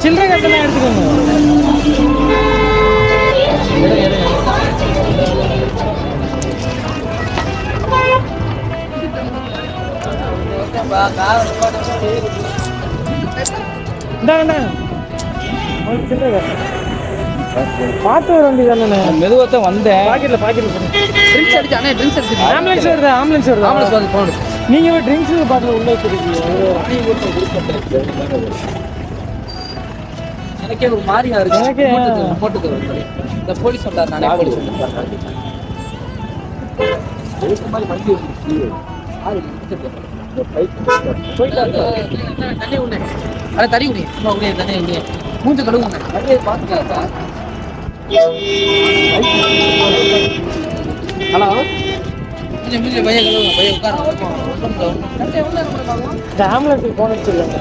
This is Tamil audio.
சில்லறை கட்டணம் எடுத்துக்கோங்க. பார்த்து வர வேண்டியதானே. மெதுவாக வந்தேன். பாக்கெட்ல ட்ரிங்க்ஸ் அடிச்சு அண்ணே ட்ரிங்க்ஸ் அடிச்சு ஆம்புலன்ஸ் வருது ஆம்புலன்ஸ் வந்து போன் நீங்க ட்ரிங்க்ஸ் பாட்டில் உள்ள வச்சிருக்கீங்க. எனக்கே ஒரு மாதிரியா இருக்கு. எனக்கே போட்டுக்கு இந்த போலீஸ் வந்தார். நானே போலீஸ் மாதிரி வண்டி தண்ணி உண்ணே அதை தறி உண்ணே உண்ணே தண்ணி உண்ணே மூஞ்ச கழுவு நிறைய பார்த்துக்கா. ஹலோ மூஞ்ச பையன் கழுவுங்க பையன் உட்கார ஆம்புலன்ஸுக்கு போன வச்சிருக்காங்க.